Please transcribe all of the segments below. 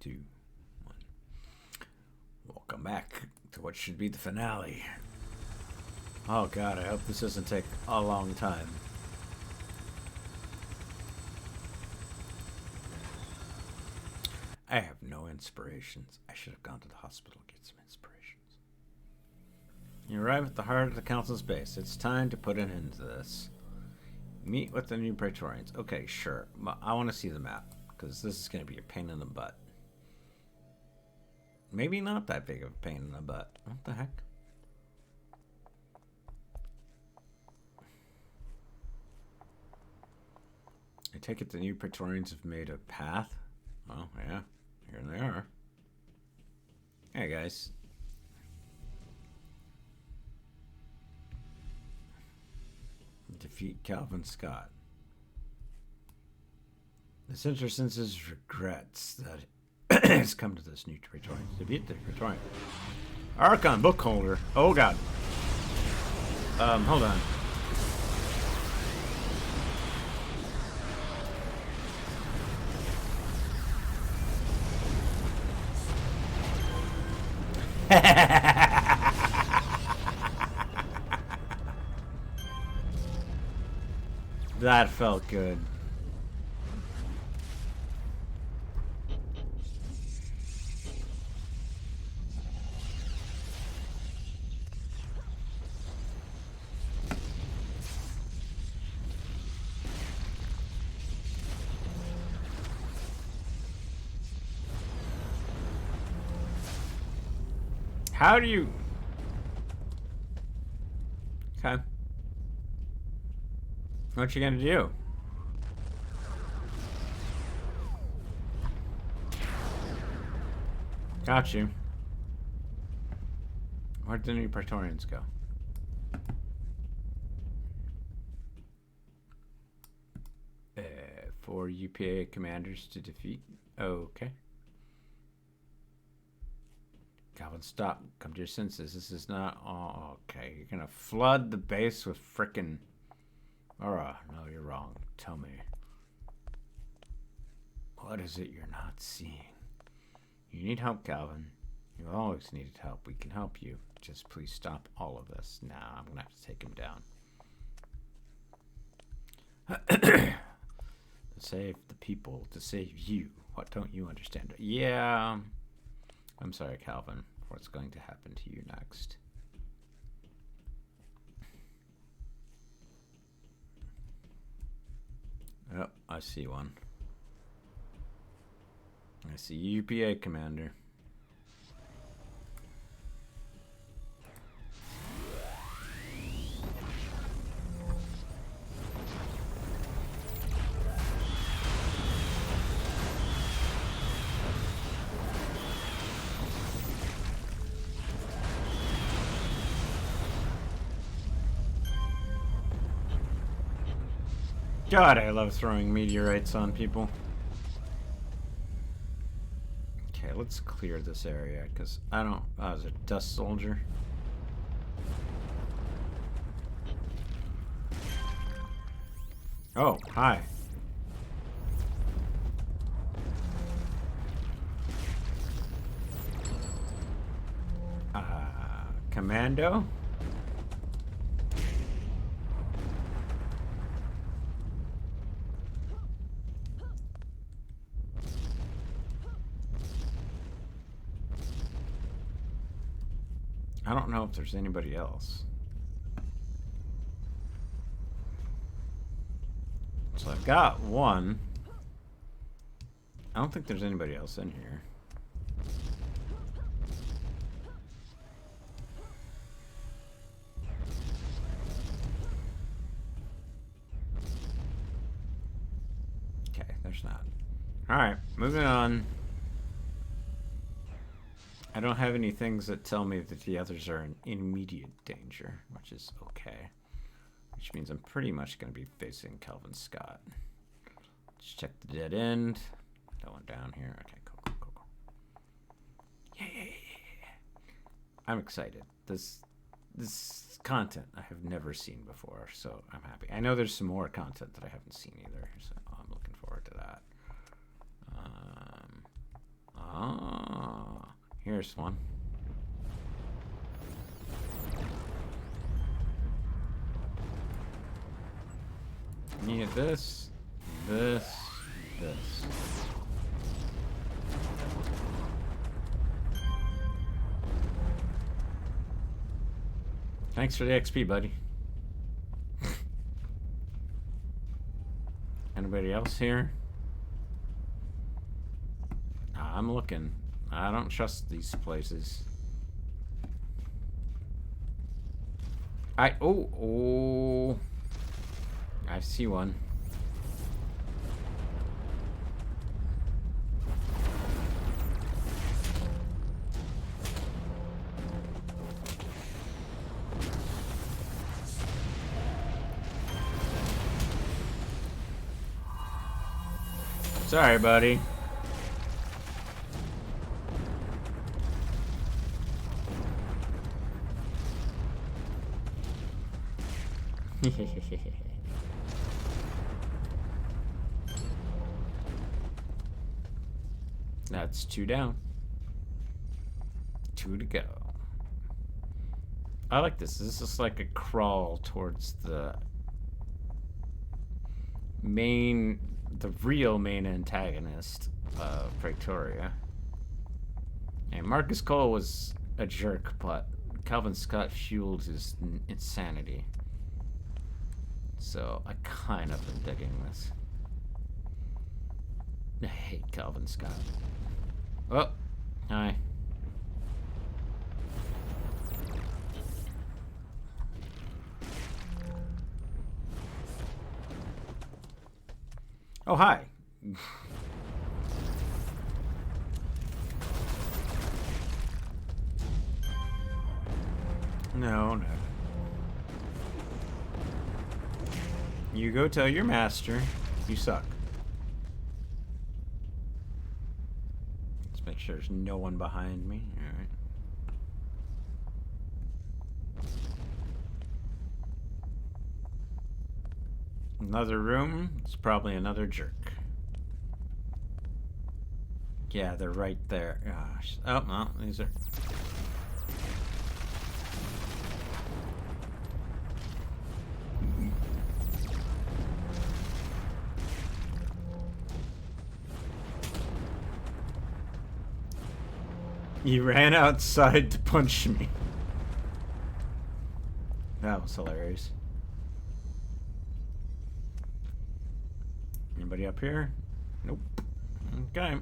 2, 1. Welcome back to what should be the finale. Oh god, I hope this doesn't take a long time. I have no inspirations. I should have gone to the hospital to get some inspirations. You arrive at the heart of the council's base. It's time to put an end to this. Meet with the new Praetorians. Okay, sure. I want to see the map, because this is going to be a pain in the butt. Maybe not that big of a pain in the butt. What the heck? I take it the new Praetorians have made a path? Oh, yeah. Here they are. Hey, guys. Defeat Calvin Scott. The Center senses regrets that has come to this new Praetorian. Defeat the Praetorian. Archon bookholder. Oh, God. Hold on. That felt good. How do you... Okay. What you gonna do? Got you. Where'd the new Praetorians go? For UPA commanders to defeat. Okay. Calvin, stop. Come to your senses. This is not... Oh, okay. You're gonna flood the base with frickin'... Aura. No, you're wrong. Tell me. What is it you're not seeing? You need help, Calvin. You've always needed help. We can help you. Just please stop all of this. Nah, I'm gonna have to take him down. To save the people, to save you. What don't you understand? Yeah. I'm sorry, Calvin, for what's going to happen to you next. Oh, I see one. I see UPA commander. God, I love throwing meteorites on people. Okay, let's clear this area, because I don't... Oh, there's a dust soldier. Oh, hi. Commando? I don't know if there's anybody else. So I've got one. I don't think there's anybody else in here. Okay, there's not. Alright, moving on. I don't have any things that tell me that the others are in immediate danger, which is okay. Which means I'm pretty much going to be facing Calvin Scott. Let's check the dead end. That one down here. Okay, cool. Yeah. I'm excited. This content I have never seen before, so I'm happy. I know there's some more content that I haven't seen either, so I'm looking forward to that. Here's one. Need this, this, this. Thanks for the XP, buddy. Anybody else here? I'm looking. I don't trust these places. Oh. I see one. Sorry, buddy. That's 2 down. 2 to go. I like this. This is like a crawl towards the real main antagonist of Pretoria. And Marcus Cole was a jerk, but Calvin Scott fueled his insanity. So I kind of am digging this. I hate Calvin Scott. Oh, hi. Oh, hi. No. You go tell your master you suck. Let's make sure there's no one behind me. Alright. Another room. It's probably another jerk. Yeah, they're right there. Gosh. Oh, no, these are... He ran outside to punch me. That was hilarious. Anybody up here? Nope. Okay.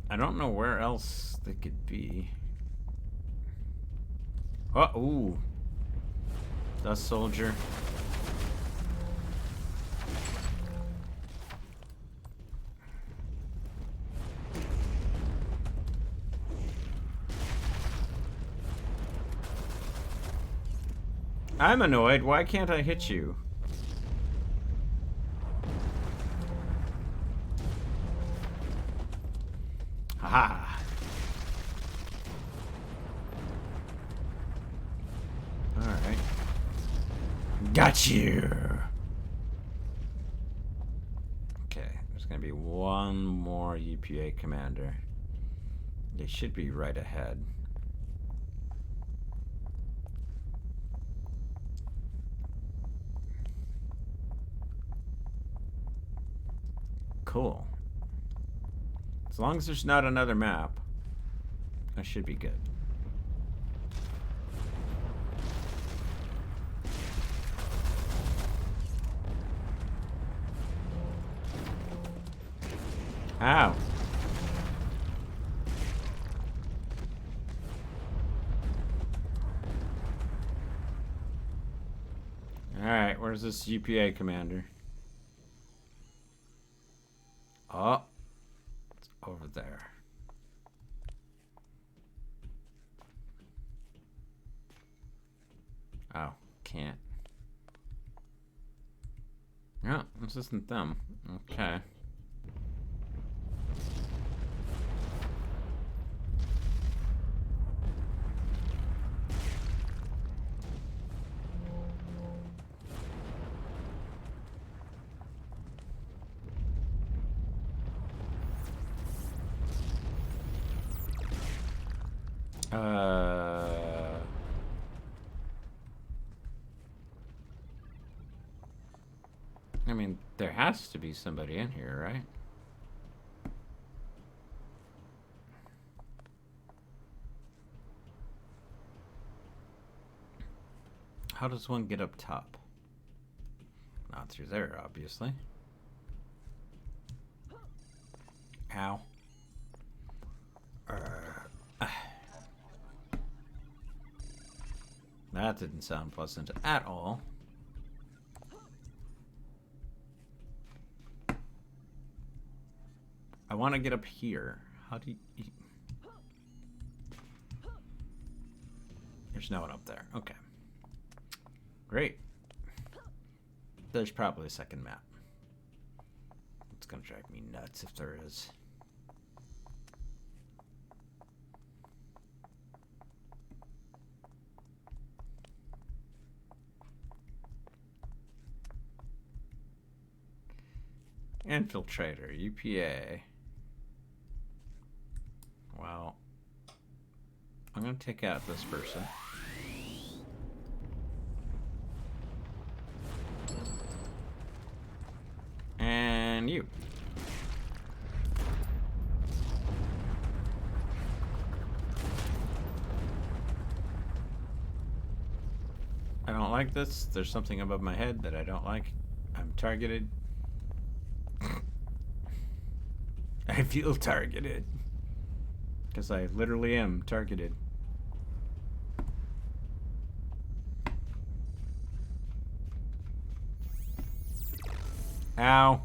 I don't know where else they could be. Oh, ooh. Dust Soldier. I'm annoyed. Why can't I hit you? Ha! Alright. Got you! Okay, there's gonna be one more UPA commander. They should be right ahead. Cool. As long as there's not another map, I should be good. Ow. Alright, where's this UPA commander? Oh, it's over there. Oh, can't. No, this isn't them. Okay. I mean, there has to be somebody in here, right? How does one get up top? Not through there, obviously. Ow. That didn't sound pleasant at all. I want to get up here. How do you... There's no one up there. Okay. Great. There's probably a second map. It's gonna drive me nuts if there is. Infiltrator, UPA. Well, I'm gonna take out this person. And you. I don't like this. There's something above my head that I don't like. I'm targeted. I feel targeted. Because I literally am targeted. Ow.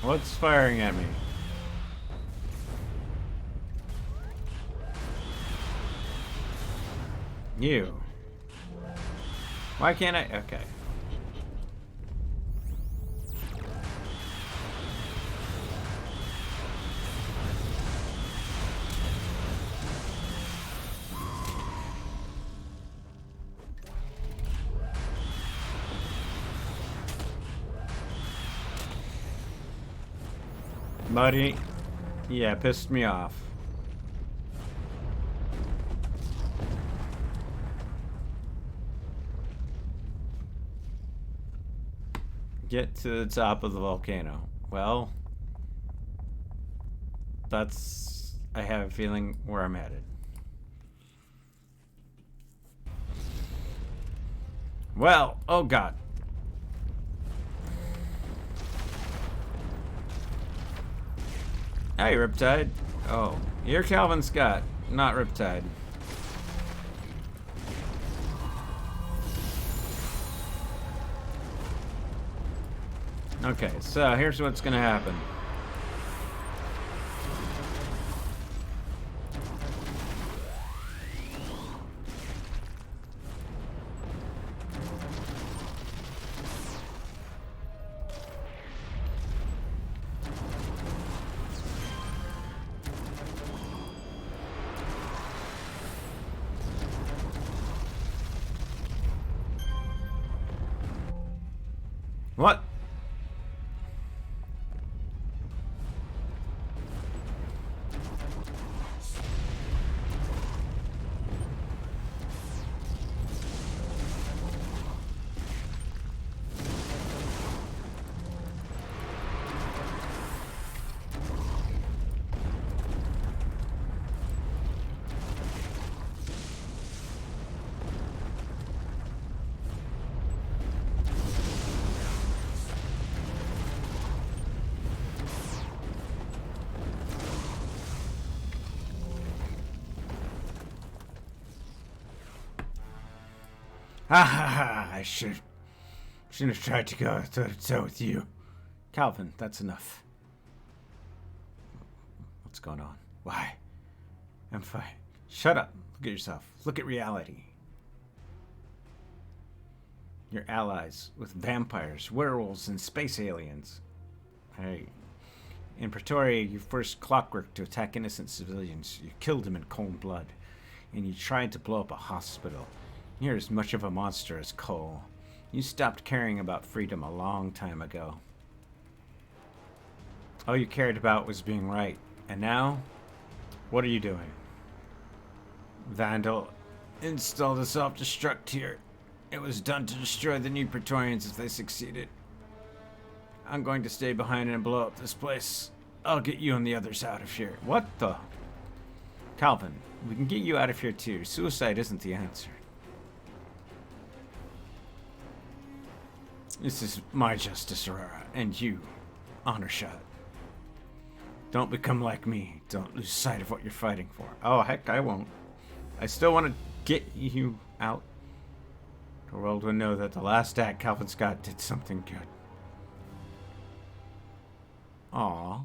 What's firing at me? You. Why can't I? Okay. Buddy. Yeah, pissed me off. Get to the top of the volcano. Well, that's... I have a feeling where I'm headed. Well, oh god. Hey, Riptide. Oh, you're Calvin Scott, not Riptide. Okay, so here's what's gonna happen. What? Ha ha ha! I shouldn't have tried to go toe-to-toe with you. Calvin, that's enough. What's going on? Why? I'm fine. Shut up. Look at yourself. Look at reality. You're allies with vampires, werewolves, and space aliens. Hey. In Pretoria, you forced Clockwork to attack innocent civilians. You killed him in cold blood. And you tried to blow up a hospital. You're as much of a monster as Cole. You stopped caring about freedom a long time ago. All you cared about was being right. And now, what are you doing? Vandal installed a self-destruct here. It was done to destroy the new Praetorians if they succeeded. I'm going to stay behind and blow up this place. I'll get you and the others out of here. What the? Calvin, we can get you out of here too. Suicide isn't the answer. This is my justice, Aurora, and you, Honor Shot. Don't become like me. Don't lose sight of what you're fighting for. Oh, heck, I won't. I still want to get you out. The world will know that the last act, Calvin Scott did something good. Aww.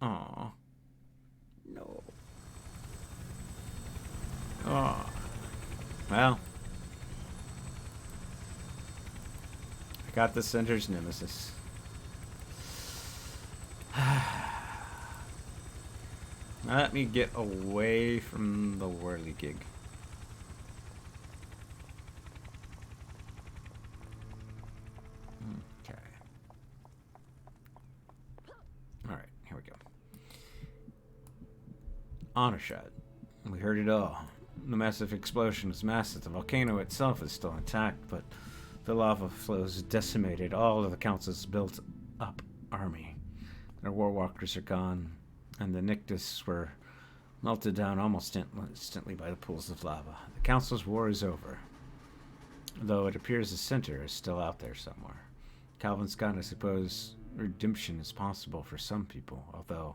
Aww. No. Aww. Well. I got the Center's nemesis. Now let me get away from the whirligig. Okay. Alright, here we go. Honor Shot. We heard it all. The massive explosion is massive. The volcano itself is still intact, but the lava flows decimated all of the Council's built-up army. Their war walkers are gone, and the Nictus were melted down almost instantly by the pools of lava. The Council's war is over, though it appears the Center is still out there somewhere. Calvin Scott, I suppose redemption is possible for some people, although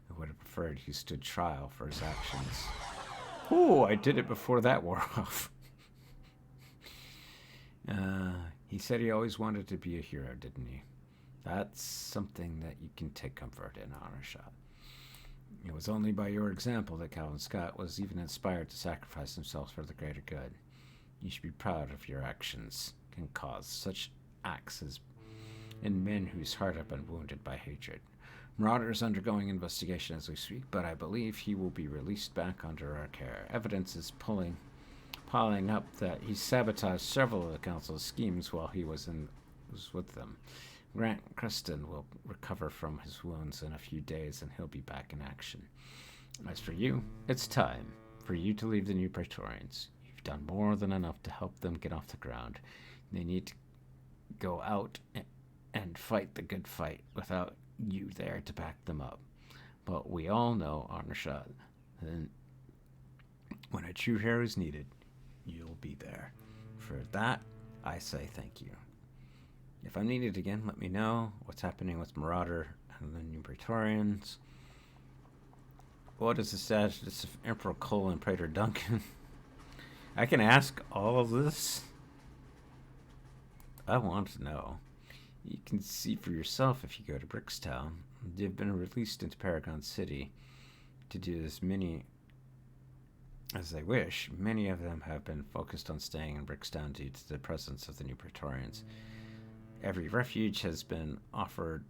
I would have preferred he stood trial for his actions. Ooh, I did it before that wore off. He said he always wanted to be a hero, didn't he? That's something that you can take comfort in, Honor Shot. It was only by your example that Calvin Scott was even inspired to sacrifice himself for the greater good. You should be proud of your actions can cause such acts as in men whose heart have been wounded by hatred. Marauder is undergoing investigation as we speak, but I believe he will be released back under our care. Evidence is piling up that he sabotaged several of the Council's schemes while he was with them. Grant Creston will recover from his wounds in a few days, and he'll be back in action. As for you, it's time for you to leave the New Praetorians. You've done more than enough to help them get off the ground. They need to go out and fight the good fight without you there to back them up. But we all know, Honor Shot, that when a true hero is needed, you'll be there. For that, I say thank you. If I'm needed again, let me know what's happening with Marauder and the New Praetorians. What is the status of Emperor Cole and Praetor Duncan? I can ask all of this. I want to know. You can see for yourself if you go to Brickstown. They've been released into Paragon City to do as many as they wish. Many of them have been focused on staying in Brickstown due to the presence of the New Praetorians. Every refugee has been offered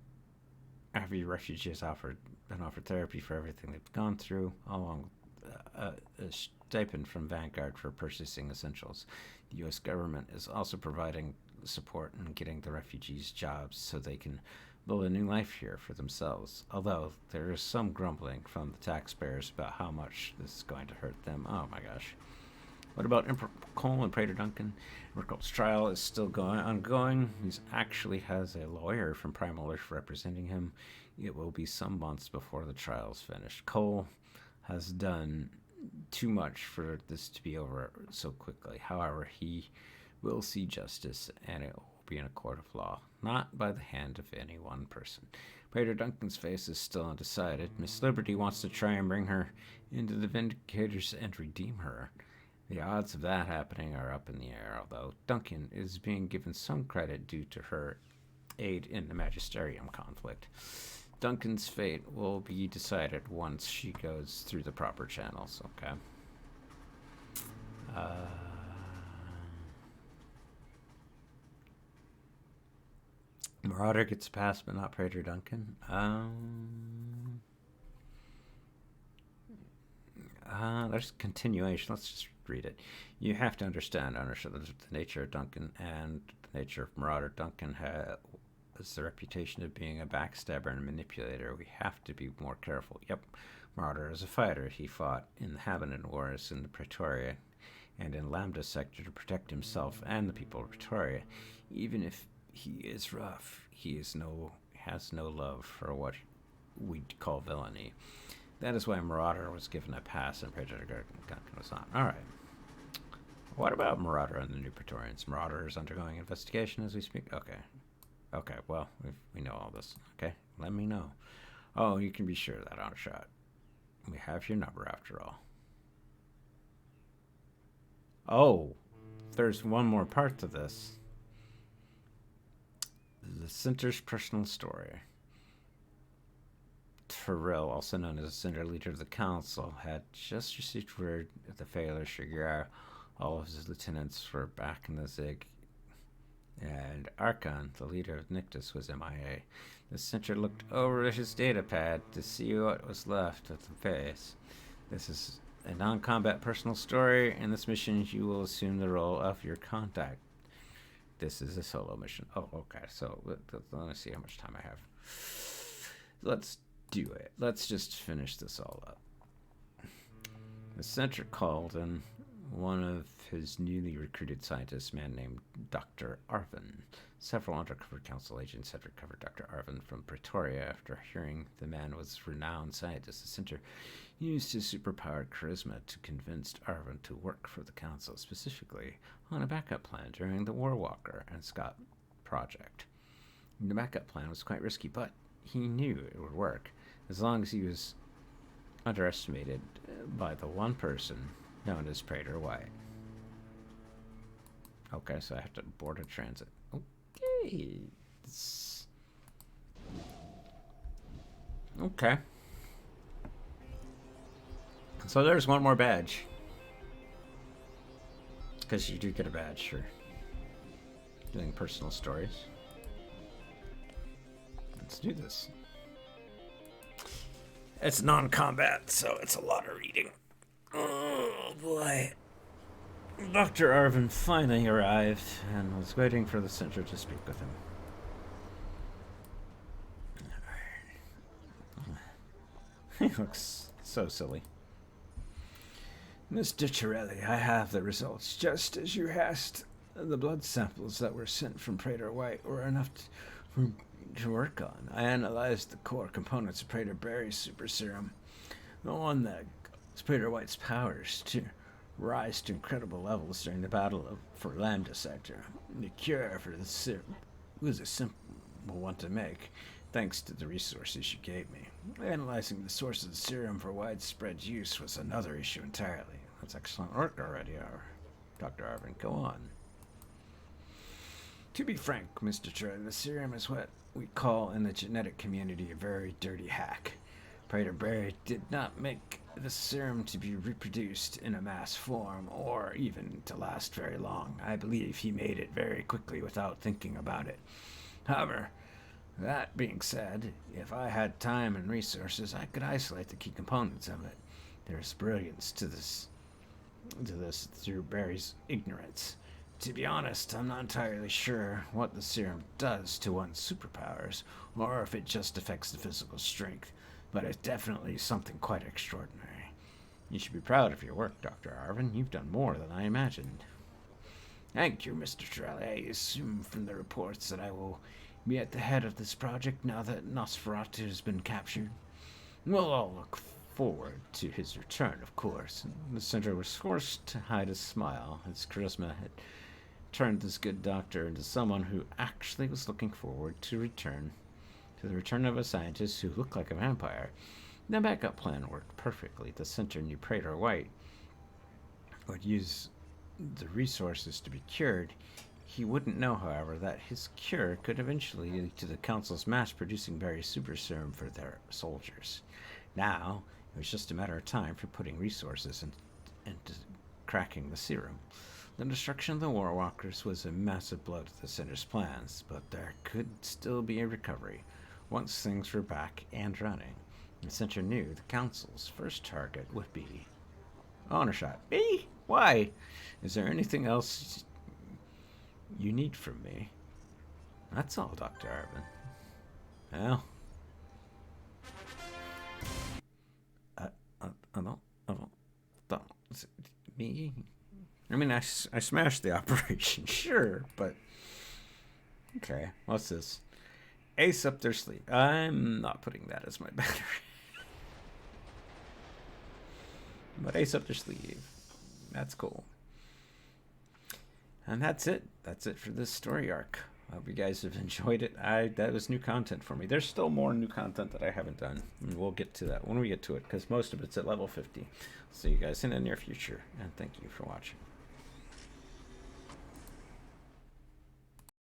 therapy for everything they've gone through, along with a stipend from Vanguard for purchasing essentials. The U.S. government is also providing support in getting the refugees jobs so they can build a new life here for themselves, although there is some grumbling from the taxpayers about how much this is going to hurt them. Oh my gosh. What about Emperor Cole and Praetor Duncan? Emperor Cole's trial is still ongoing. He actually has a lawyer from Primal Earth representing him. It will be some months before the trial is finished. Cole has done too much for this to be over so quickly. However, he will see justice, and it will be in a court of law, not by the hand of any one person. Praetor Duncan's face is still undecided. Miss Liberty wants to try and bring her into the Vindicators and redeem her. The odds of that happening are up in the air, although Duncan is being given some credit due to her aid in the Magisterium conflict. Duncan's fate will be decided once she goes through the proper channels, okay? Marauder gets passed, but not Praetor Duncan. There's continuation. Let's just read it. You have to understand, ownership of the nature of Duncan and the nature of Marauder. Duncan has the reputation of being a backstabber and a manipulator. We have to be more careful. Yep. Marauder is a fighter. He fought in the Habitat Wars in the Pretoria and in Lambda sector to protect himself and the people of Pretoria. Even if he is rough, he has no love for what we'd call villainy. That is why Marauder was given a pass and Pretoria was not. Alright. What about Marauder and the New Praetorians? Marauder is undergoing investigation as we speak. Okay, well, we know all this. Okay, let me know. Oh, you can be sure of that, Onshot. We have your number after all. Oh, there's one more part to this. The Center's personal story. Terrell, also known as the Center leader of the council, had just received word of the failure of Shigar. All of his lieutenants were back in the Zig, and Archon, the leader of Nictus, was MIA. The Center looked over his data pad to see what was left of the base. This is a non-combat personal story. In this mission, you will assume the role of your contact. This is a solo mission. Oh, okay. So let me see how much time I have. Let's do it. Let's just finish this all up. The Center called in one of his newly recruited scientists, a man named Dr. Arvin. Several undercover council agents had recovered Dr. Arvin from Pretoria after hearing the man was a renowned scientist. The Center used his superpowered charisma to convince Arvin to work for the council, specifically on a backup plan during the Warwalker and Scott project. The backup plan was quite risky, but he knew it would work as long as he was underestimated by the one person known as Praetor White. Okay, so I have to board a transit. Okay. Okay. So there's one more badge. Because you do get a badge for doing personal stories. Let's do this. It's non-combat, so it's a lot of reading. Oh boy. Dr. Arvin finally arrived and was waiting for the Center to speak with him. He looks so silly. Mr. Torelli, I have the results just as you asked. The blood samples that were sent from Praetor White were enough to work on. I analyzed the core components of Praetor Barry's super serum, the one that gives Praetor White's powers to rise to incredible levels during the battle for Lambda sector. The cure for the serum was a simple one to make, thanks to the resources you gave me. Analyzing the source of the serum for widespread use was another issue entirely. That's excellent work already, Dr. Arvin. Go on. To be frank, Mr. Troy, the serum is what we call in the genetic community a very dirty hack. Praetor Barry did not make the serum to be reproduced in a mass form or even to last very long. I believe he made it very quickly without thinking about it. However, that being said, if I had time and resources, I could isolate the key components of it. There's brilliance to this through Barry's ignorance. To be honest, I'm not entirely sure what the serum does to one's superpowers, or if it just affects the physical strength, but it's definitely something quite extraordinary. You should be proud of your work, Dr. Arvin. You've done more than I imagined. Thank you, Mr. Trelli. I assume from the reports that I will be at the head of this project now that Nosferatu has been captured. We'll all look forward to his return, of course. The Center was forced to hide a smile. His charisma had turned this good doctor into someone who actually was looking forward to the return of a scientist who looked like a vampire. The backup plan worked perfectly. The Center knew Praetor White would use the resources to be cured. He wouldn't know, however, that his cure could eventually lead to the Council's mass-producing berry super serum for their soldiers. Now, it was just a matter of time for putting resources into cracking the serum. The destruction of the Warwalkers was a massive blow to the Center's plans, but there could still be a recovery once things were back and running. The Center knew the Council's first target would be Honorshot. Me? Why? Is there anything else you need from me? That's all, Dr. Arvin. Well, I don't, me? I mean, I smashed the operation, sure, but okay. What's this? Ace up their sleeve. I'm not putting that as my battery. But ace up their sleeve. That's cool. And that's it. That's it for this story arc. I hope you guys have enjoyed it. That was new content for me. There's still more new content that I haven't done. And we'll get to that when we get to it, because most of it's at level 50. See you guys in the near future, and thank you for watching.